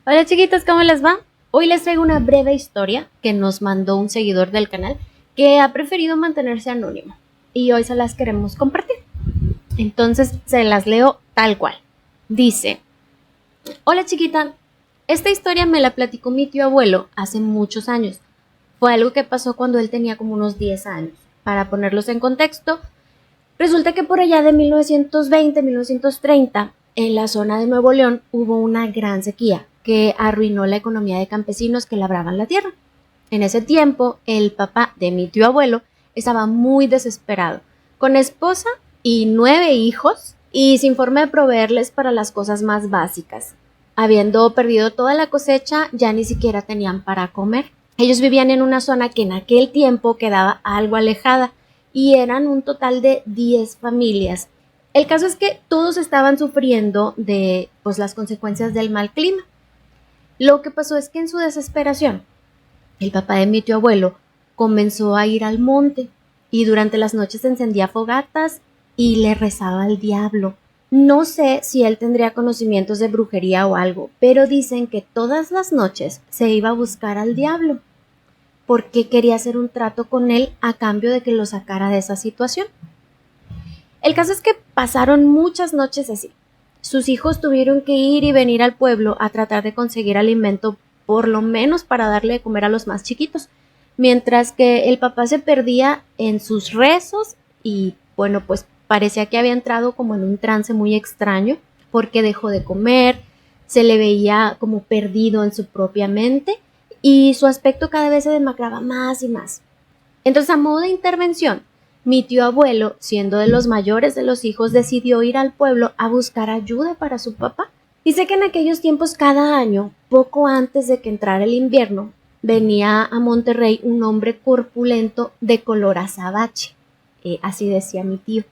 Hola chiquitos, ¿cómo les va? Hoy les traigo una breve historia que nos mandó un seguidor del canal que ha preferido mantenerse anónimo y hoy se las queremos compartir. Entonces se las leo tal cual. Dice: hola chiquita, esta historia me la platicó mi tío abuelo hace muchos años. Fue algo que pasó cuando él tenía como unos 10 años. Para ponerlos en contexto, resulta que por allá de 1920-1930, en la zona de Nuevo León hubo una gran sequía que arruinó la economía de campesinos que labraban la tierra. En ese tiempo, el papá de mi tío abuelo estaba muy desesperado, con esposa y 9 hijos, y sin forma de proveerles para las cosas más básicas. Habiendo perdido toda la cosecha, ya ni siquiera tenían para comer. Ellos vivían en una zona que en aquel tiempo quedaba algo alejada, y eran un total de 10 familias. El caso es que todos estaban sufriendo de las consecuencias del mal clima. Lo que pasó es que en su desesperación, el papá de mi tío abuelo comenzó a ir al monte y durante las noches encendía fogatas y le rezaba al diablo. No sé si él tendría conocimientos de brujería o algo, pero dicen que todas las noches se iba a buscar al diablo porque quería hacer un trato con él a cambio de que lo sacara de esa situación. El caso es que pasaron muchas noches así. Sus hijos tuvieron que ir y venir al pueblo a tratar de conseguir alimento, por lo menos para darle de comer a los más chiquitos, mientras que el papá se perdía en sus rezos y pues parecía que había entrado como en un trance muy extraño porque dejó de comer, se le veía como perdido en su propia mente y su aspecto cada vez se demacraba más y más. Entonces, a modo de intervención, mi tío abuelo, siendo de los mayores de los hijos, decidió ir al pueblo a buscar ayuda para su papá. Dice que en aquellos tiempos, cada año, poco antes de que entrara el invierno, venía a Monterrey un hombre corpulento de color azabache, así decía mi tío,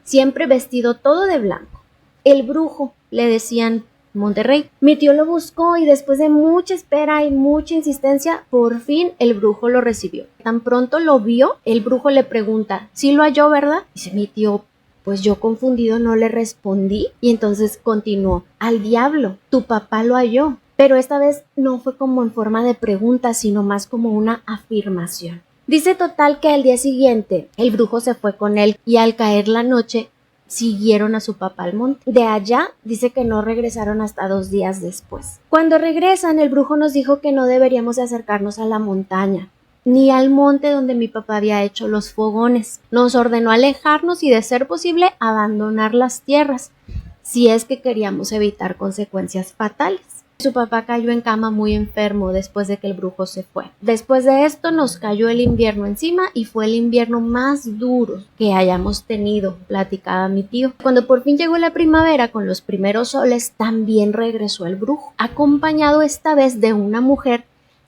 siempre vestido todo de blanco. El brujo, le decían Monterrey. Mi tío lo buscó y después de mucha espera y mucha insistencia, por fin el brujo lo recibió. Tan pronto lo vio, el brujo le pregunta: ¿sí lo halló, verdad? Dice mi tío: pues yo confundido no le respondí, y entonces continuó: al diablo, tu papá lo halló. Pero esta vez no fue como en forma de pregunta, sino más como una afirmación. Dice total que al día siguiente el brujo se fue con él y al caer la noche siguieron a su papá al monte. De allá dice que no regresaron hasta 2 días después. Cuando regresan, el brujo nos dijo que no deberíamos acercarnos a la montaña ni al monte donde mi papá había hecho los fogones. Nos ordenó alejarnos y, de ser posible, abandonar las tierras si es que queríamos evitar consecuencias fatales. Su papá cayó en cama muy enfermo después de que el brujo se fue. Después de esto nos cayó el invierno encima y fue el invierno más duro que hayamos tenido, platicaba mi tío. Cuando por fin llegó la primavera con los primeros soles, también regresó el brujo, acompañado esta vez de una mujer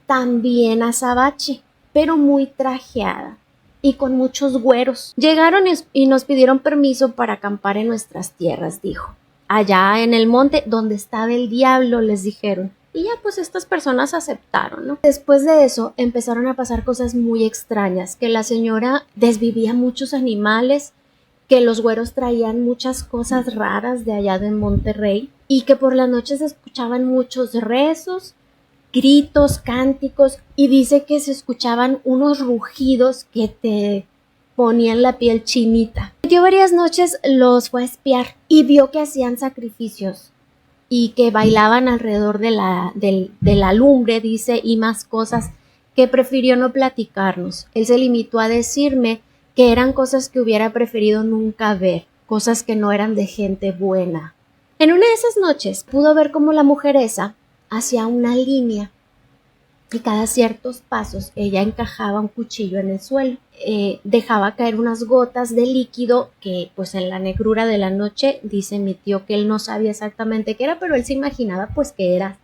también azabache, pero muy trajeada y con muchos güeros. Llegaron y nos pidieron permiso para acampar en nuestras tierras, dijo. Allá en el monte donde estaba el diablo, les dijeron. Y ya pues estas personas aceptaron, ¿no? Después de eso empezaron a pasar cosas muy extrañas, que la señora desvivía muchos animales, que los güeros traían muchas cosas raras de allá de Monterrey y que por las noches se escuchaban muchos rezos, gritos, cánticos, y dice que se escuchaban unos rugidos que te ponían la piel chinita. Mi tío varias noches los fue a espiar y vio que hacían sacrificios y que bailaban alrededor de la lumbre, dice, y más cosas que prefirió no platicarnos. Él se limitó a decirme que eran cosas que hubiera preferido nunca ver, cosas que no eran de gente buena. En una de esas noches pudo ver cómo la mujer esa hacía una línea y cada ciertos pasos ella encajaba un cuchillo en el suelo, dejaba caer unas gotas de líquido que pues en la negrura de la noche, dice mi tío que él no sabía exactamente qué era, pero él se imaginaba pues que era.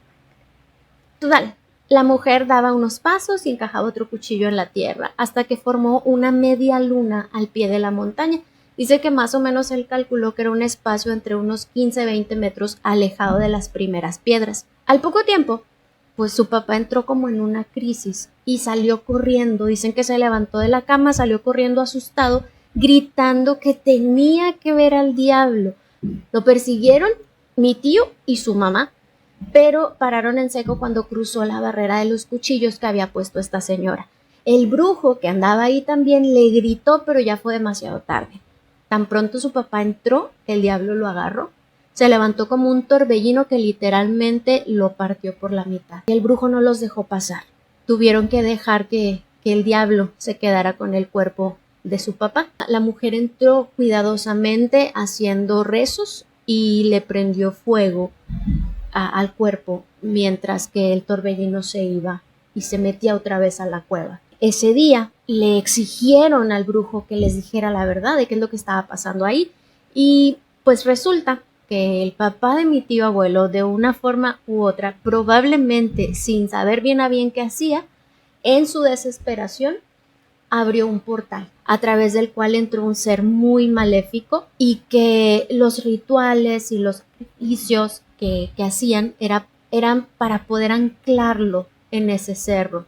Total, la mujer daba unos pasos y encajaba otro cuchillo en la tierra hasta que formó una media luna al pie de la montaña. Dice que más o menos él calculó que era un espacio entre unos 15-20 metros alejado de las primeras piedras. Al poco tiempo, pues su papá entró como en una crisis y salió corriendo. Dicen que se levantó de la cama, salió corriendo asustado, gritando que tenía que ver al diablo. Lo persiguieron mi tío y su mamá, pero pararon en seco cuando cruzó la barrera de los cuchillos que había puesto esta señora. El brujo, que andaba ahí también, le gritó, pero ya fue demasiado tarde. Tan pronto su papá entró, el diablo lo agarró, se levantó como un torbellino que literalmente lo partió por la mitad. El brujo no los dejó pasar. Tuvieron que dejar que el diablo se quedara con el cuerpo de su papá. La mujer entró cuidadosamente haciendo rezos y le prendió fuego al cuerpo mientras que el torbellino se iba y se metía otra vez a la cueva. Ese día le exigieron al brujo que les dijera la verdad de qué es lo que estaba pasando ahí, y pues resulta que el papá de mi tío abuelo, de una forma u otra, probablemente sin saber bien a bien qué hacía, en su desesperación abrió un portal a través del cual entró un ser muy maléfico, y que los rituales y los sacrificios que hacían eran para poder anclarlo en ese cerro.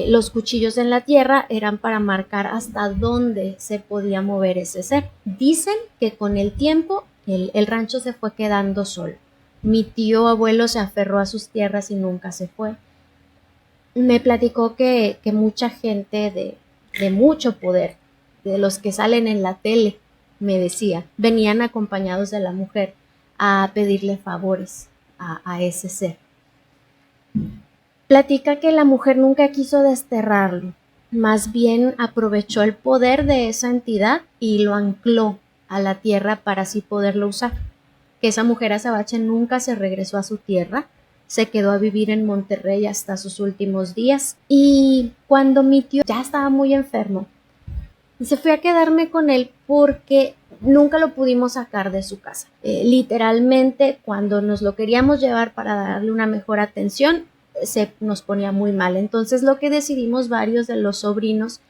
Los cuchillos en la tierra eran para marcar hasta dónde se podía mover ese ser. Dicen que con el tiempo el rancho se fue quedando solo. Mi tío abuelo se aferró a sus tierras y nunca se fue. Me platicó que mucha gente de mucho poder, de los que salen en la tele, me decía, venían acompañados de la mujer a pedirle favores a ese ser. Platica que la mujer nunca quiso desterrarlo, más bien aprovechó el poder de esa entidad y lo ancló a la tierra para así poderlo usar. Que esa mujer azabache nunca se regresó a su tierra, se quedó a vivir en Monterrey hasta sus últimos días, y cuando mi tío ya estaba muy enfermo, se fui a quedarme con él porque nunca lo pudimos sacar de su casa. Literalmente, cuando nos lo queríamos llevar para darle una mejor atención, se nos ponía muy mal. Entonces lo que decidimos varios de los sobrinos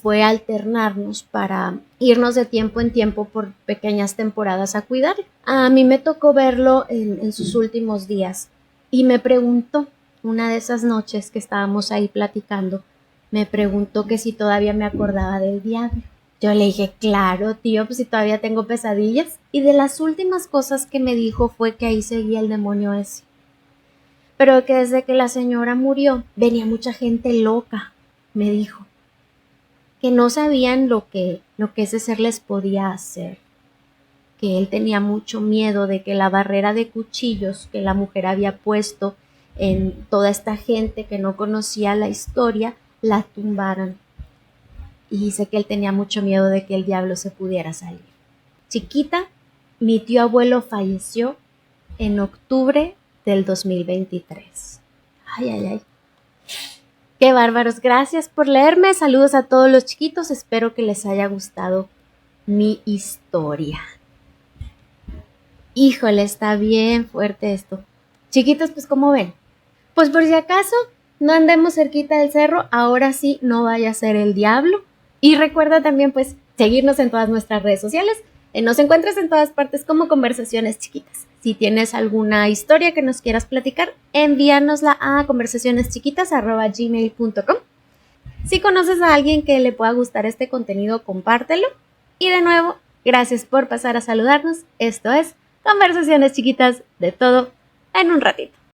fue alternarnos para irnos de tiempo en tiempo por pequeñas temporadas a cuidarlo. A mí me tocó verlo en sus últimos días, y me preguntó, una de esas noches que estábamos ahí platicando, me preguntó que si todavía me acordaba del diablo. Yo le dije, claro, tío, pues si todavía tengo pesadillas. Y de las últimas cosas que me dijo fue que ahí seguía el demonio ese, pero que desde que la señora murió venía mucha gente loca, me dijo, que no sabían lo que ese ser les podía hacer, que él tenía mucho miedo de que la barrera de cuchillos que la mujer había puesto en toda esta gente que no conocía la historia la tumbaran, y dice que él tenía mucho miedo de que el diablo se pudiera salir. Chiquita, mi tío abuelo falleció en octubre del 2023. Ay, ay, ay. Qué bárbaros. Gracias por leerme. Saludos a todos los chiquitos. Espero que les haya gustado mi historia. Híjole, está bien fuerte esto. Chiquitos, pues ¿cómo ven? Pues por si acaso no andemos cerquita del cerro, ahora sí no vaya a ser el diablo. Y recuerda también pues seguirnos en todas nuestras redes sociales. Nos encuentras en todas partes como Conversaciones Chiquitas. Si tienes alguna historia que nos quieras platicar, envíanosla a conversacioneschiquitas@gmail.com. Si conoces a alguien que le pueda gustar este contenido, compártelo. Y de nuevo, gracias por pasar a saludarnos. Esto es Conversaciones Chiquitas, de todo en un ratito.